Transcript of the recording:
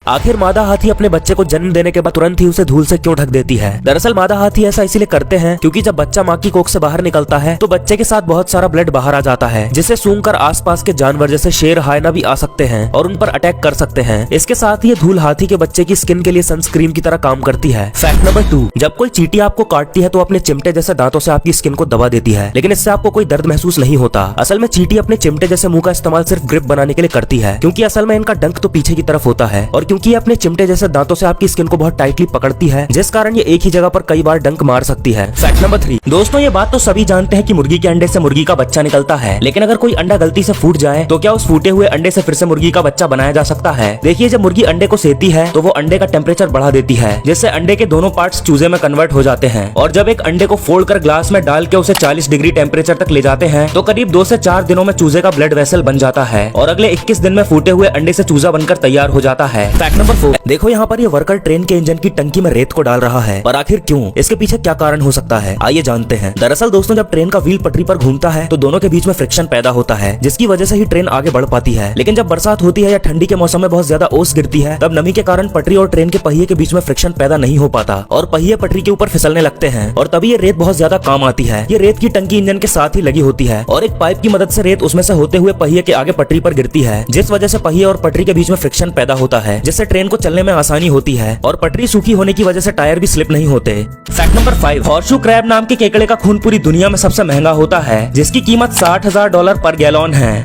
आखिर मादा हाथी अपने बच्चे को जन्म देने के बाद तुरंत ही उसे धूल से क्यों ढक देती है? दरअसल मादा हाथी ऐसा इसीलिए करते हैं क्योंकि जब बच्चा माँ की कोख से बाहर निकलता है तो बच्चे के साथ बहुत सारा ब्लड बाहर आ जाता है, जिसे सूंघकर आसपास के जानवर जैसे शेर, हायना भी आ सकते हैं और उन पर अटैक कर सकते हैं। इसके साथ ही ये धूल हाथी के बच्चे की स्किन के लिए सनस्क्रीन की तरह काम करती है। फैक्ट नंबर 2, जब कोई चींटी आपको काटती है तो अपने चिमटे जैसे दांतों से आपकी स्किन को दबा देती है, लेकिन इससे आपको कोई दर्द महसूस नहीं होता। असल में चींटी अपने चिमटे जैसे मुंह का इस्तेमाल सिर्फ ग्रिप बनाने के लिए करती है, क्योंकि असल में इनका डंक तो पीछे की तरफ होता है और क्योंकि ये अपने चिमटे जैसे दांतों से आपकी स्किन को बहुत टाइटली पकड़ती है, जिस कारण ये एक ही जगह पर कई बार डंक मार सकती है। फैक्ट नंबर 3, दोस्तों ये बात तो सभी जानते हैं कि मुर्गी के अंडे से मुर्गी का बच्चा निकलता है, लेकिन अगर कोई अंडा गलती से फूट जाए तो क्या उस फूटे हुए अंडे से फिर से मुर्गी का बच्चा बनाया जा सकता है? देखिए, जब मुर्गी अंडे को सेती है तो वो अंडे का टेम्परेचर बढ़ा देती है, जिससे अंडे के दोनों पार्ट्स चूजे में कन्वर्ट हो जाते हैं और जब एक अंडे को फोड़कर ग्लास में डाल के उसे 40 डिग्री टेम्परेचर तक ले जाते हैं तो करीब 2 से 4 दिनों में चूजे का ब्लड वेसल बन जाता है और अगले 21 दिन में फूटे हुए अंडे से चूजा बनकर तैयार हो जाता है। फैक्ट नंबर 4, देखो यहाँ पर ये वर्कर ट्रेन के इंजन की टंकी में रेत को डाल रहा है, पर आखिर क्यों? इसके पीछे क्या कारण हो सकता है, आइए जानते हैं। दरअसल दोस्तों, जब ट्रेन का व्हील पटरी पर घूमता है तो दोनों के बीच में फ्रिक्शन पैदा होता है, जिसकी वजह से ही ट्रेन आगे बढ़ पाती है। लेकिन जब बरसात होती है या ठंडी के मौसम में बहुत ज्यादा ओस गिरती है, तब नमी के कारण पटरी और ट्रेन के पहिए के बीच में फ्रिक्शन पैदा नहीं हो पाता और पहिए पटरी के ऊपर फिसलने लगते हैं और तभी ये रेत बहुत ज्यादा काम आती है। ये रेत की टंकी इंजन के साथ ही लगी होती है और एक पाइप की मदद से रेत उसमें से होते हुए पहिए के आगे पटरी पर गिरती है, जिस वजह से पहिए और पटरी के बीच में फ्रिक्शन पैदा होता है, जिससे ट्रेन को चलने में आसानी होती है और पटरी सूखी होने की वजह से टायर भी स्लिप नहीं होते। फैक्ट नंबर 5, हॉर्सशू क्रैब नाम के केकड़े का खून पूरी दुनिया में सबसे महंगा होता है, जिसकी कीमत $60,000 पर गैलन है।